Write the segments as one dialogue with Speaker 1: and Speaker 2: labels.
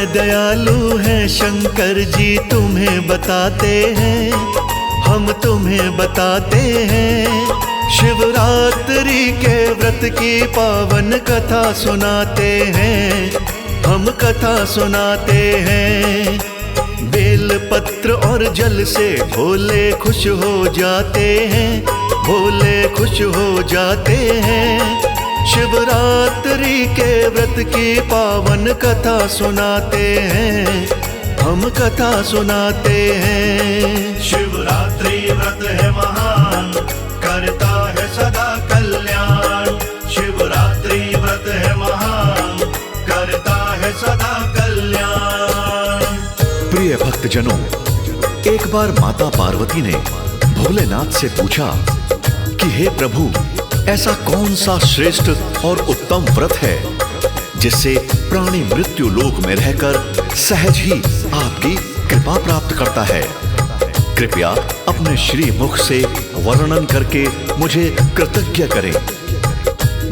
Speaker 1: दयालु हैं शंकर जी, तुम्हें बताते हैं, हम तुम्हें बताते हैं। शिवरात्रि के व्रत की पावन कथा सुनाते हैं, हम कथा सुनाते हैं। बेल पत्र और जल से भोले खुश हो जाते हैं, भोले खुश हो जाते हैं। शिवरात्रि के व्रत की पावन कथा सुनाते हैं, हम कथा सुनाते हैं।
Speaker 2: शिवरात्रि व्रत है महान, करता है सदा कल्याण। शिवरात्रि व्रत है महान, करता है सदा कल्याण।
Speaker 1: प्रिय भक्तजनों, एक बार माता पार्वती ने भोलेनाथ से पूछा कि हे प्रभु, ऐसा कौन सा श्रेष्ठ और उत्तम व्रत है जिससे प्राणी मृत्यु लोक में रहकर सहज ही आपकी कृपा प्राप्त करता है। कृपया अपने श्री मुख से वर्णन करके मुझे कृतज्ञ करें।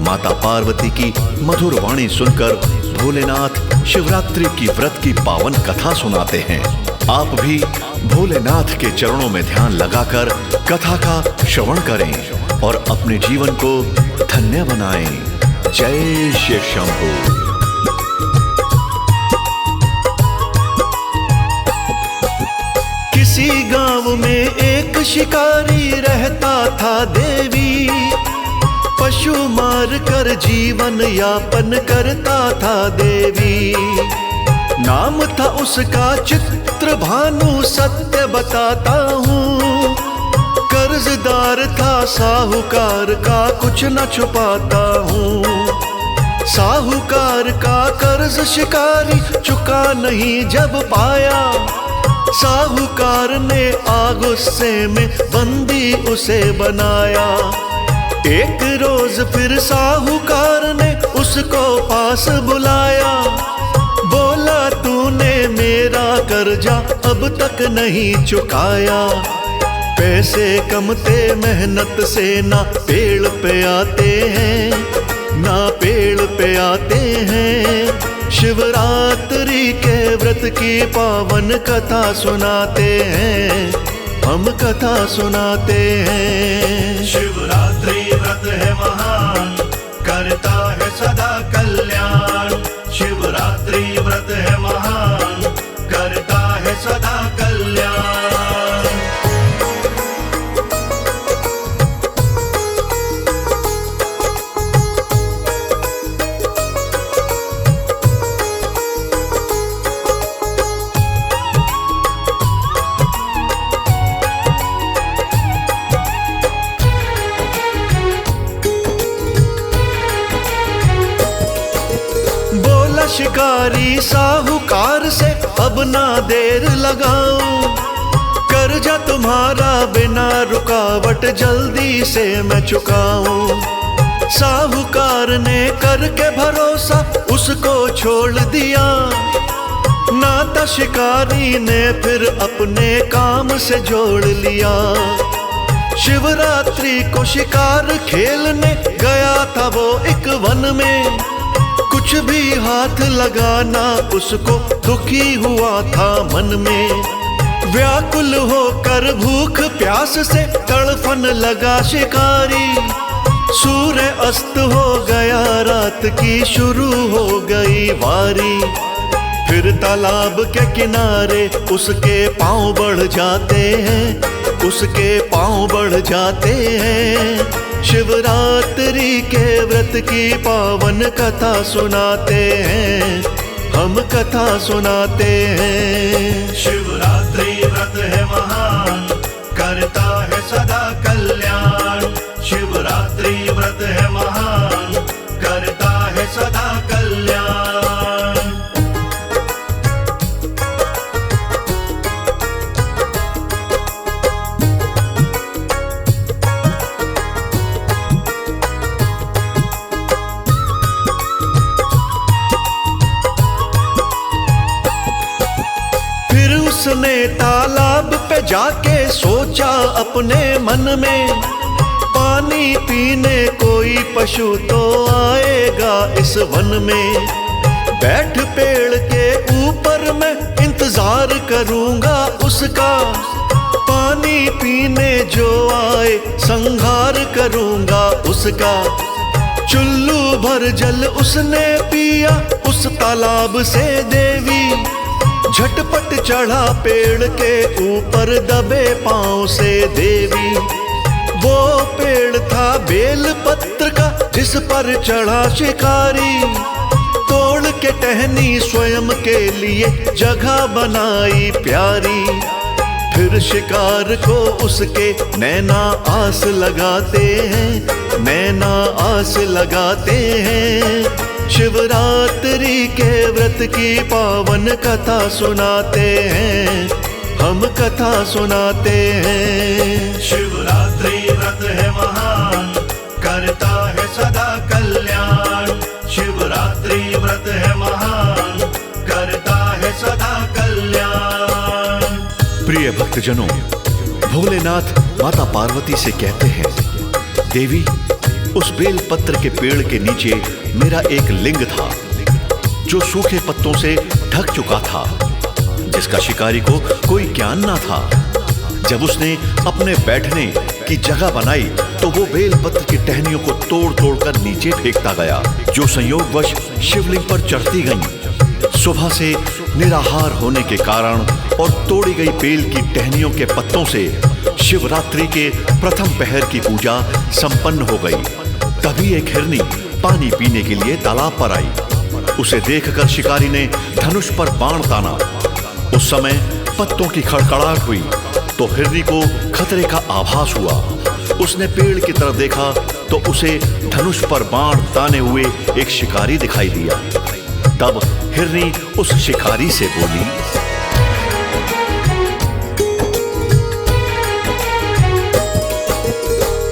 Speaker 1: माता पार्वती की मधुर वाणी सुनकर भोलेनाथ शिवरात्रि की व्रत की पावन कथा सुनाते हैं। आप भी भोलेनाथ के चरणों में ध्यान लगाकर कथा का श्रवण करें और अपने जीवन को धन्य बनाएं। जय शिव शंभू। किसी गांव में एक शिकारी रहता था देवी, पशु मार कर जीवन यापन करता था देवी। नाम था उसका चित्रभानु, सत्य बताता हूँ। कर्जदार था साहूकार का, कुछ न छुपाता हूँ। साहूकार का कर्ज शिकारी चुका नहीं जब पाया, साहूकार ने आग गुस्से में बंदी उसे बनाया। एक रोज फिर साहूकार ने उसको पास बुलाया, बोला तूने मेरा कर्जा अब तक नहीं चुकाया। पैसे कमते मेहनत से ना पेड़ पे आते हैं, ना पेड़ पे आते हैं। शिवरात्रि के व्रत की पावन कथा सुनाते हैं, हम कथा सुनाते हैं।
Speaker 2: शिवरात्रि व्रत है महान, करता है सदा कल्याण। शिवरात्रि व्रत है महान, करता है सदा कल्याण।
Speaker 1: शिकारी साहूकार से अब ना देर लगाऊं, कर्जा तुम्हारा बिना रुकावट जल्दी से मैं चुकाऊं। साहूकार ने करके भरोसा उसको छोड़ दिया, नाता शिकारी ने फिर अपने काम से जोड़ लिया। शिवरात्रि को शिकार खेलने गया था वो एक वन में, कुछ भी हाथ लगाना उसको दुखी हुआ था मन में। व्याकुल होकर भूख प्यास से तड़फन लगा शिकारी, सूर्य अस्त हो गया, रात की शुरू हो गई वारी। फिर तालाब के किनारे उसके पांव बढ़ जाते हैं, उसके पांव बढ़ जाते हैं। शिवरात्रि के व्रत की पावन कथा सुनाते हैं, हम कथा सुनाते हैं।
Speaker 2: शिवरात्रि व्रत है महान, करता है सदा कल्याण। शिवरात्रि व्रत है महान, करता है सदा कल्याण।
Speaker 1: उसने तालाब पे जाके सोचा अपने मन में, पानी पीने कोई पशु तो आएगा इस वन में। बैठ पेड़ के ऊपर मैं इंतजार करूंगा उसका, पानी पीने जो आए संहार करूंगा उसका। चुल्लू भर जल उसने पिया उस तालाब से देवी, झटपट चढ़ा पेड़ के ऊपर दबे पांव से देवी। वो पेड़ था बेल पत्र का जिस पर चढ़ा शिकारी, तोड़ के टहनी स्वयं के लिए जगह बनाई प्यारी। फिर शिकार को उसके नैना आस लगाते हैं, नैना आस लगाते हैं। शिवरात्रि के व्रत की पावन कथा सुनाते हैं, हम कथा सुनाते हैं।
Speaker 2: शिवरात्रि व्रत है महान, करता है सदा कल्याण। शिवरात्रि व्रत है महान, करता है सदा कल्याण।
Speaker 1: प्रिय भक्तजनों, भोलेनाथ माता पार्वती से कहते हैं, देवी उस बेल पत्र के पेड़ के नीचे मेरा एक लिंग था जो सूखे पत्तों से ढक चुका था, जिसका शिकारी को कोई ज्ञान ना था। जब उसने अपने बैठने की जगह बनाई तो वो बेल पत्र की टहनियों को तोड़ तोड़ कर नीचे फेंकता गया, जो संयोगवश शिवलिंग पर चढ़ती गईं। सुबह से निराहार होने के कारण और तोड़ी गई बेल की टहनियों के पत्तों से शिवरात्रि के प्रथम पहर की पूजा संपन्न हो गई। तभी एक हिरनी पानी पीने के लिए तालाब पर आई। उसे देखकर शिकारी ने धनुष पर बाण ताना। उस समय पत्तों की खड़खड़ाहट हुई तो हिरनी को खतरे का आभास हुआ। उसने पेड़ की तरफ देखा तो उसे धनुष पर बाण ताने हुए एक शिकारी दिखाई दिया। तब हिरनी उस शिकारी से बोली,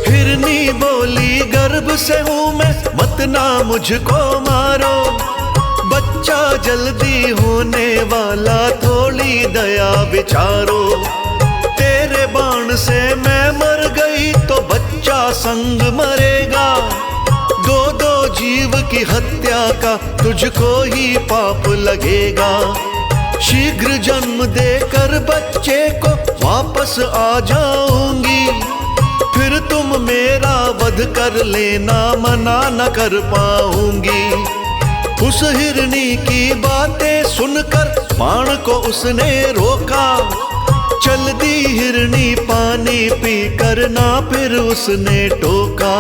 Speaker 1: हिरनी बोली गर्भ से हूं मैं, मत ना मुझको मारो। बच्चा जल्दी होने वाला, थोड़ी दया विचारो। तेरे बाण से मैं मर गई तो बच्चा संग मरेगा। दो दो जीव की हत्या का तुझको ही पाप लगेगा। शीघ्र जन्म देकर बच्चे को वापस आ जाऊंगी, फिर तुम मेरा वध कर लेना, मना न कर पाऊंगी। उस हिरनी की बातें सुनकर बाण को उसने रोका। चल दी हिरनी पानी पी कर ना फिर उसने टोका।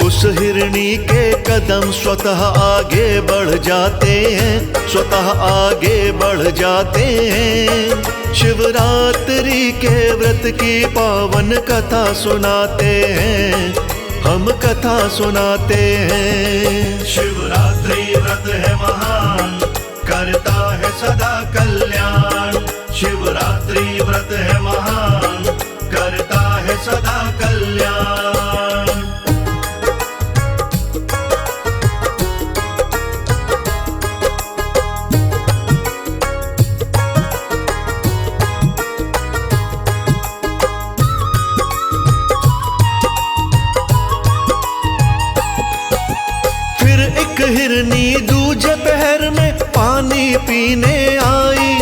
Speaker 1: उस हिरनी के कदम स्वतः आगे बढ़ जाते हैं, स्वतः आगे बढ़ जाते हैं। शिवरात्रि के व्रत की पावन कथा सुनाते हैं, हम कथा सुनाते हैं।
Speaker 2: शिवरात्रि व्रत है महान, करता है सदा कल्याण। शिवरात्रि व्रत है महान, करता है सदा कल्याण।
Speaker 1: हिरनी दूजे पहर में पानी पीने आई।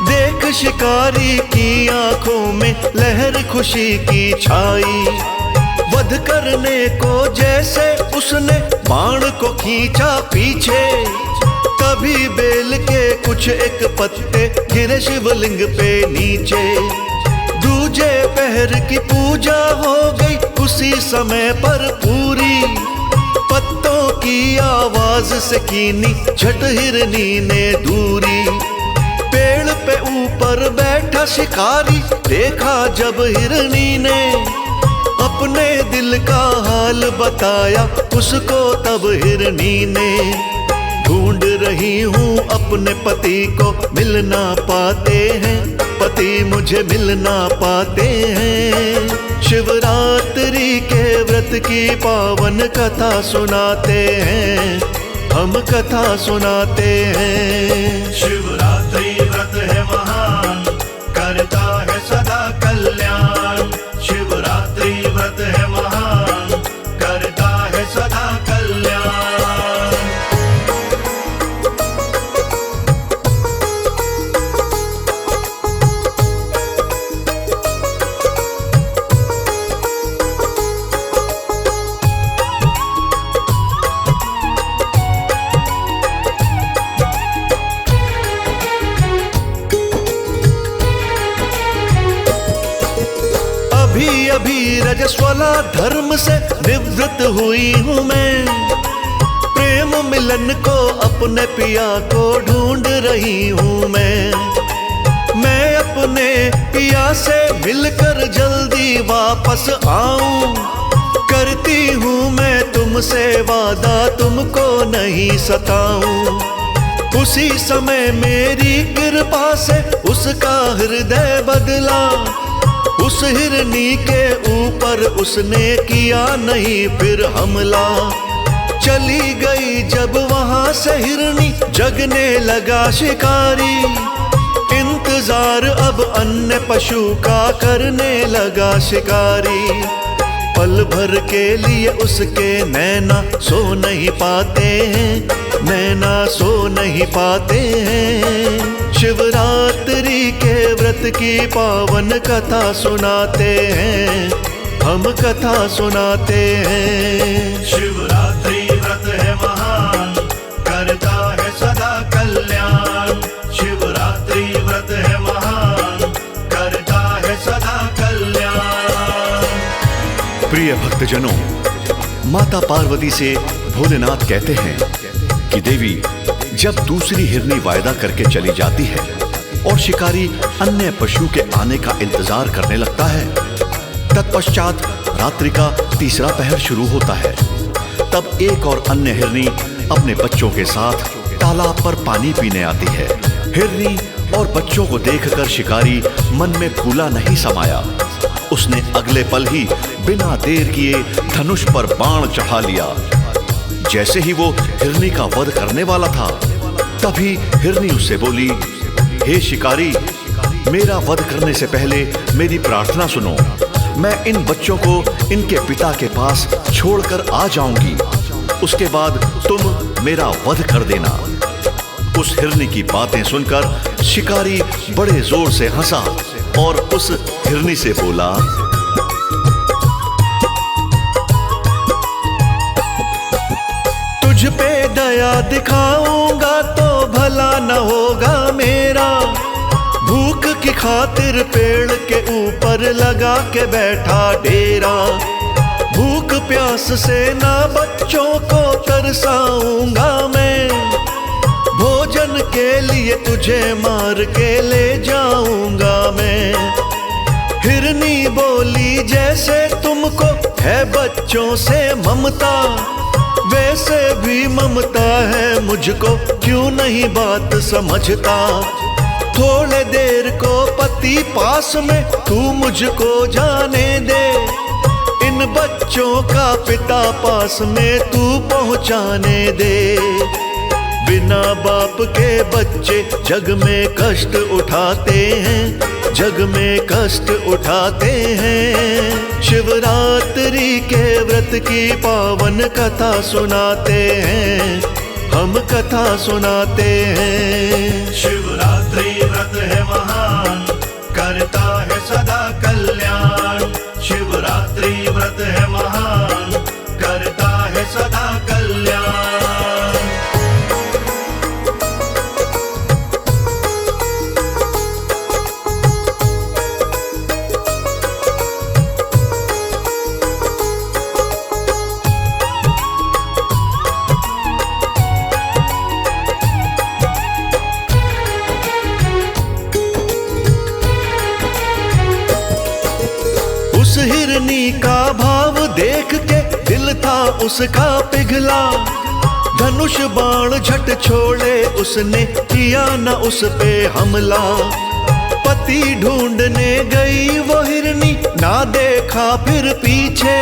Speaker 1: देख शिकारी की आंखों में लहर खुशी की छाई। वध करने को जैसे उसने बाण को खींचा पीछे, तभी बेल के कुछ एक पत्ते गिरे शिवलिंग पे नीचे। दूजे पहर की पूजा हो गई उसी समय पर पूरी। पत्तों की आवाज से कीनी झट हिरनी ने दूरी। पेड़ पे ऊपर बैठा शिकारी देखा जब हिरनी ने, अपने दिल का हाल बताया उसको तब हिरनी ने। ढूंढ रही हूँ अपने पति को, मिल ना पाते हैं, पति मुझे मिल ना पाते हैं। शिवरात्रि के व्रत की पावन कथा सुनाते हैं, हम कथा सुनाते हैं।
Speaker 2: शिवरात्रि व्रत है महान, करता है सदा कल्याण। शिवरात्रि व्रत है महान, करता है सदा कल्याण।
Speaker 1: अभी रजस्वला धर्म से निवृत्त हुई हूँ मैं। प्रेम मिलन को अपने पिया को ढूंढ रही हूँ मैं अपने पिया से मिलकर जल्दी वापस आऊं। करती हूँ मैं तुमसे वादा, तुमको नहीं सताऊं। उसी समय मेरी कृपा से उसका हृदय बदला। उस हिरनी के ऊपर उसने किया नहीं फिर हमला। चली गई जब वहां से हिरनी, जगने लगा शिकारी। इंतजार अब अन्य पशु का करने लगा शिकारी। पल भर के लिए उसके नैना सो नहीं पाते हैं, नैना सो नहीं पाते हैं। शिवरात्रि के व्रत की पावन कथा सुनाते हैं, हम कथा सुनाते हैं।
Speaker 2: शिवरात्रि व्रत है महान, करता है सदा कल्याण। शिवरात्रि व्रत है महान, करता है सदा कल्याण।
Speaker 1: प्रिय भक्तजनों, माता पार्वती से भोलेनाथ कहते हैं कि देवी जब दूसरी हिरनी वायदा करके चली जाती है और शिकारी अन्य पशु के आने का इंतजार करने लगता है, तत्पश्चात रात्रि का तीसरा पहर शुरू होता है। तब एक और अन्य हिरनी अपने बच्चों के साथ तालाब पर पानी पीने आती है। हिरनी और बच्चों को देखकर शिकारी मन में फूला नहीं समाया। उसने अगले पल ही बिना देर किए धनुष पर बाण चढ़ा लिया। जैसे ही वो हिरनी का वध करने वाला था, तभी हिरनी उससे बोली, हे शिकारी, मेरा वध करने से पहले मेरी प्रार्थना सुनो। मैं इन बच्चों को इनके पिता के पास छोड़कर आ जाऊंगी, उसके बाद तुम मेरा वध कर देना। उस हिरनी की बातें सुनकर शिकारी बड़े जोर से हंसा और उस हिरनी से बोला, तुझ पे दया दिखाऊंगा तो भला न होगा मेरा। भूख की खातिर पेड़ के ऊपर लगा के बैठा डेरा। भूख प्यास से ना बच्चों को तरसाऊंगा मैं। भोजन के लिए तुझे मार के ले जाऊंगा मैं। हिरनी बोली, जैसे तुमको है बच्चों से ममता, वैसे भी ममता है मुझको, क्यों नहीं बात समझता। थोड़े देर को पति पास में तू मुझको जाने दे। इन बच्चों का पिता पास में तू पहुंचाने दे। बिना बाप के बच्चे जग में कष्ट उठाते हैं, जग में कष्ट उठाते हैं। शिवरात्रि के व्रत की पावन कथा सुनाते हैं, हम कथा सुनाते हैं।
Speaker 2: शिवरात्रि व्रत है महान, करता है सदा कल्याण। शिवरात्रि व्रत है महान, करता है सदा कल्याण।
Speaker 1: उस हिरनी का भाव देख के दिल था उसका पिघला। धनुष बाण झट छोड़े उसने, किया न उस पे हमला। पति ढूंढने गई वो हिरनी, ना देखा फिर पीछे।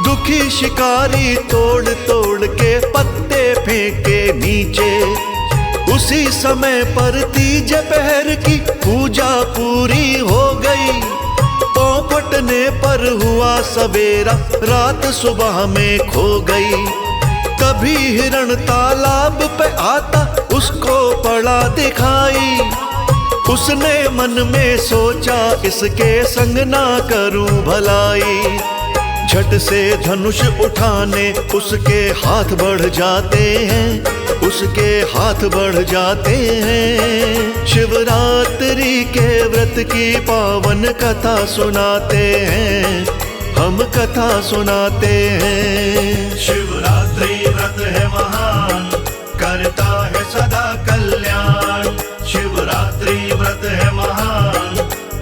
Speaker 1: दुखी शिकारी तोड़ तोड़ के पत्ते फेंके नीचे। उसी समय पर तीज पहर की पूजा पूरी हो गई। फटने पर हुआ सवेरा, रात सुबह में खो गई। तभी हिरण तालाब पे आता उसको पड़ा दिखाई। उसने मन में सोचा, इसके संग ना करूं भलाई। झट से धनुष उठाने उसके हाथ बढ़ जाते हैं, उसके हाथ बढ़ जाते हैं। शिवरात्रि के व्रत व्रत की पावन कथा सुनाते हैं, हम कथा सुनाते हैं।
Speaker 2: शिवरात्रि व्रत है महान, करता है सदा कल्याण। शिवरात्रि व्रत है महान,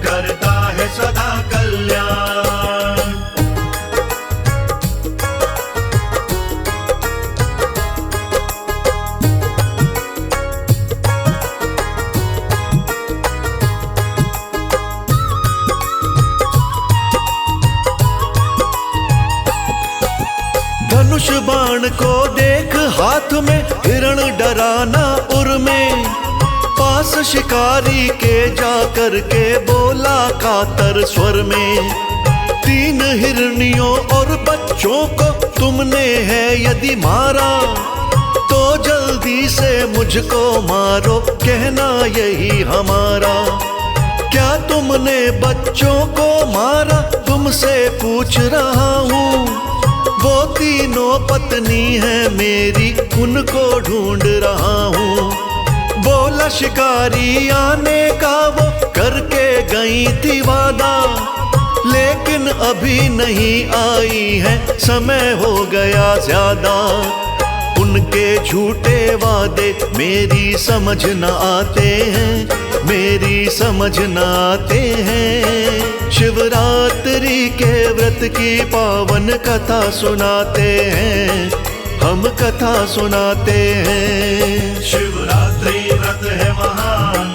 Speaker 2: करता है सदा कल्याण।
Speaker 1: धनुष बाण को देख हाथ में, हिरण डराना उर में। पास शिकारी के जाकर के बोला कातर स्वर में, 3 हिरनियों और बच्चों को तुमने है यदि मारा, तो जल्दी से मुझको मारो, कहना यही हमारा। क्या तुमने बच्चों को मारा, तुमसे पूछ रहा हूँ। वो तीनों पत्नी है मेरी, उनको ढूंढ रहा हूँ। बोला शिकारी आने का वो करके गई थी वादा, लेकिन अभी नहीं आई है, समय हो गया ज्यादा। उनके झूठे वादे मेरी समझ न आते हैं, मेरी समझ न आते हैं। शिवरात्रि के व्रत की पावन कथा सुनाते हैं, हम कथा सुनाते हैं।
Speaker 2: शिवरात्रि व्रत है महान,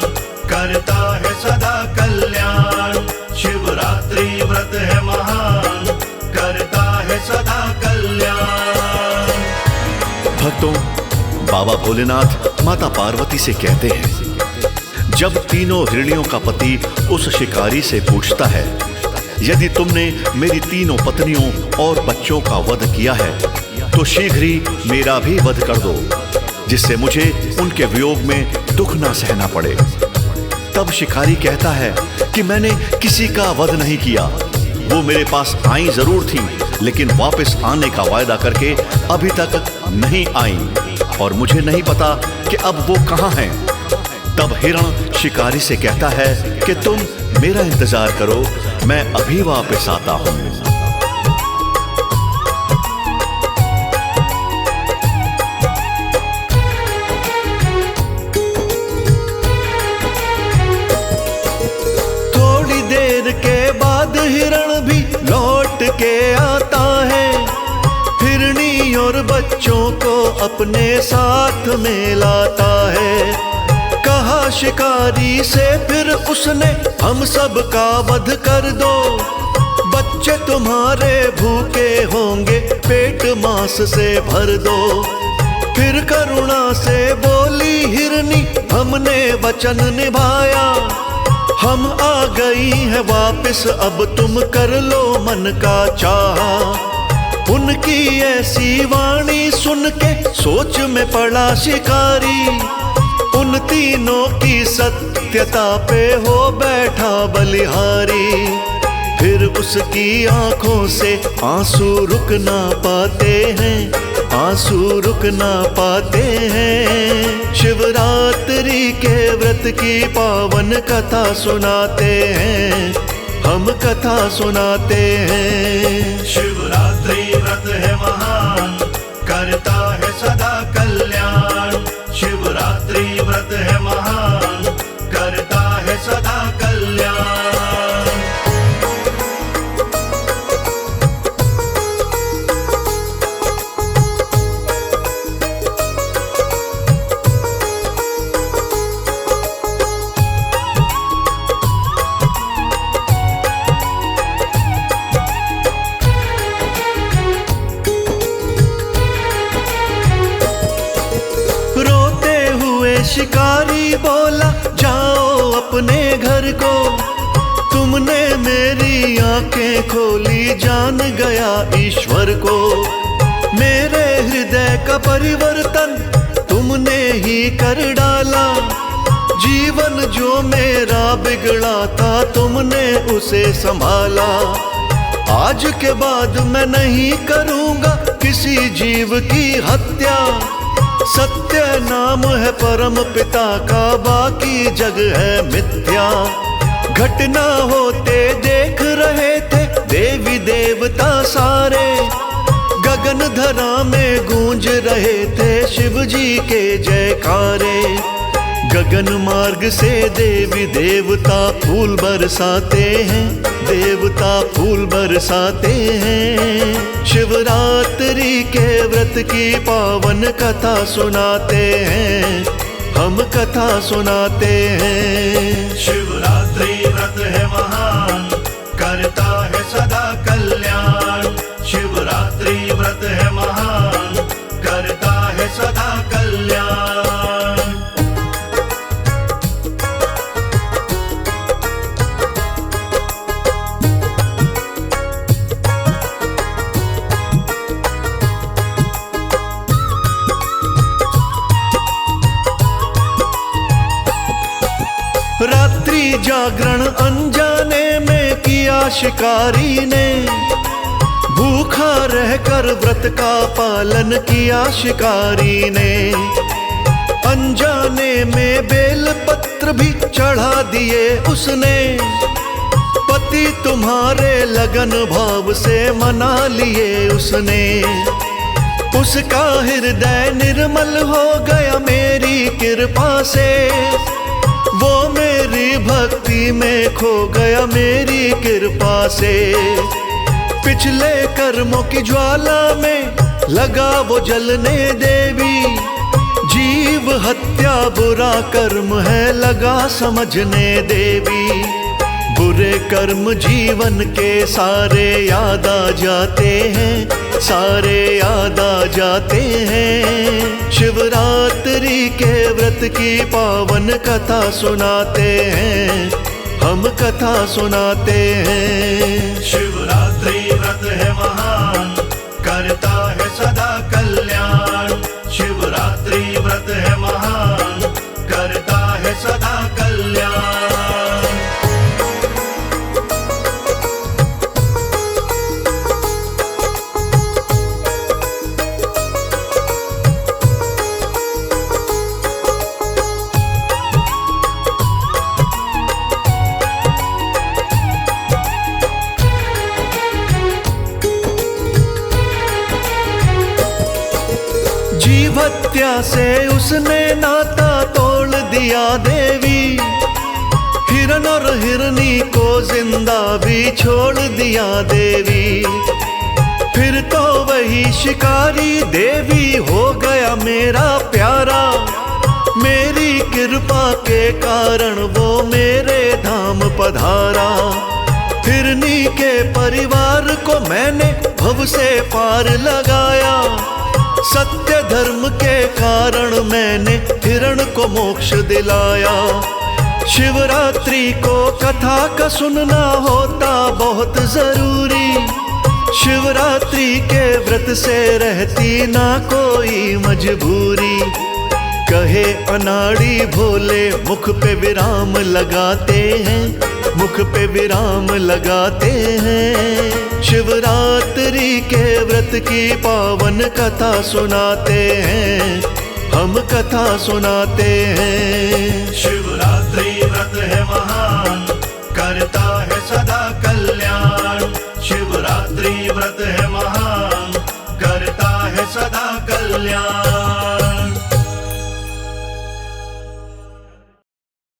Speaker 2: करता है सदा कल्याण। शिवरात्रि व्रत है महान, करता है सदा कल्याण।
Speaker 1: भक्तों, बाबा भोलेनाथ माता पार्वती से कहते हैं, जब तीनों हिरनियों का पति उस शिकारी से पूछता है, यदि तुमने मेरी तीनों पत्नियों और बच्चों का वध किया है, तो शीघ्र ही मेरा भी वध कर दो, जिससे मुझे उनके वियोग में दुख ना सहना पड़े। तब शिकारी कहता है कि मैंने किसी का वध नहीं किया, वो मेरे पास आई जरूर थी, लेकिन वापस आने का वायदा करके अभी तक नहीं आई, और मुझे नहीं पता कि अब वो कहाँ हैं। तब हिरण शिकारी से कहता है कि तुम मेरा इंतजार करो, मैं अभी वापस आता हूं। थोड़ी देर के बाद हिरण भी लौट के आता है, हिरनी और बच्चों को अपने साथ में लाता है। कहा शिकारी से फिर उसने, हम सब का वध कर दो, बच्चे तुम्हारे भूखे होंगे, पेट मांस से भर दो। फिर करुणा से बोली हिरनी, हमने वचन निभाया, हम आ गई हैं वापस, अब तुम कर लो मन का चाहा। उनकी ऐसी वाणी सुन के सोच में पड़ा शिकारी, उन तीनों की सत्यता पे हो बैठा बलिहारी। फिर उसकी आंखों से आंसू रुक ना पाते हैं, आंसू रुक ना पाते हैं। शिवरात्रि के व्रत की पावन कथा सुनाते हैं, हम कथा सुनाते हैं।
Speaker 2: शिवरात्रि व्रत है महान, करता है सदा कल्याण। शिवरात्रि व्रत है महान, करता है सदा कल्याण।
Speaker 1: शिकारी बोला, जाओ अपने घर को, तुमने मेरी आंखें खोली, जान गया ईश्वर को। मेरे हृदय का परिवर्तन तुमने ही कर डाला, जीवन जो मेरा बिगड़ा था तुमने उसे संभाला। आज के बाद मैं नहीं करूँगा किसी जीव की हत्या, सत्य नाम है परम पिता का, बाकी जग है मिथ्या। घटना होते देख रहे थे देवी देवता सारे, गगन धरा में गूंज रहे थे शिव जी के जयकारे। गगन मार्ग से देवी देवता फूल बरसाते हैं, देवता फूल बरसाते हैं। शिवरात्रि के व्रत की पावन कथा सुनाते हैं, हम कथा सुनाते हैं।
Speaker 2: शिवरात्रि व्रत है महान, करता है सदा कल्याण। शिवरात्रि व्रत है महान, करता है सदा कल्याण।
Speaker 1: रात्रि जागरण अनजाने में किया शिकारी ने, भूखा रहकर व्रत का पालन किया शिकारी ने। अनजाने में बेल पत्र भी चढ़ा दिए उसने, पति तुम्हारे लगन भाव से मना लिए उसने। उसका हृदय निर्मल हो गया मेरी कृपा से, वो मेरी भक्ति में खो गया मेरी कृपा से। पिछले कर्मों की ज्वाला में लगा वो जलने देवी, जीव हत्या बुरा कर्म है लगा समझने देवी। बुरे कर्म जीवन के सारे याद आ जाते हैं, सारे याद आ जाते हैं। शिवरात्रि के व्रत की पावन कथा सुनाते हैं, हम कथा सुनाते हैं।
Speaker 2: शिवरात्रि व्रत है महान, करता है सदा कल्याण। शिवरात्रि व्रत है महान, करता है सदा कल्याण।
Speaker 1: जीव हत्या से उसने नाता तोड़ दिया देवी, हिरन और हिरनी को जिंदा भी छोड़ दिया देवी। फिर तो वही शिकारी देवी हो गया मेरा प्यारा, मेरी कृपा के कारण वो मेरे धाम पधारा। हिरनी के परिवार को मैंने भव से पार लगाया, सत्य धर्म के कारण मैंने हिरण को मोक्ष दिलाया। शिवरात्रि को कथा का सुनना होता बहुत जरूरी, शिवरात्रि के व्रत से रहती ना कोई मजबूरी। कहे अनाड़ी भोले मुख पे विराम लगाते हैं, मुख पे विराम लगाते हैं। शिवरात्रि के व्रत की पावन कथा सुनाते हैं, हम कथा सुनाते हैं।
Speaker 2: शिवरात्रि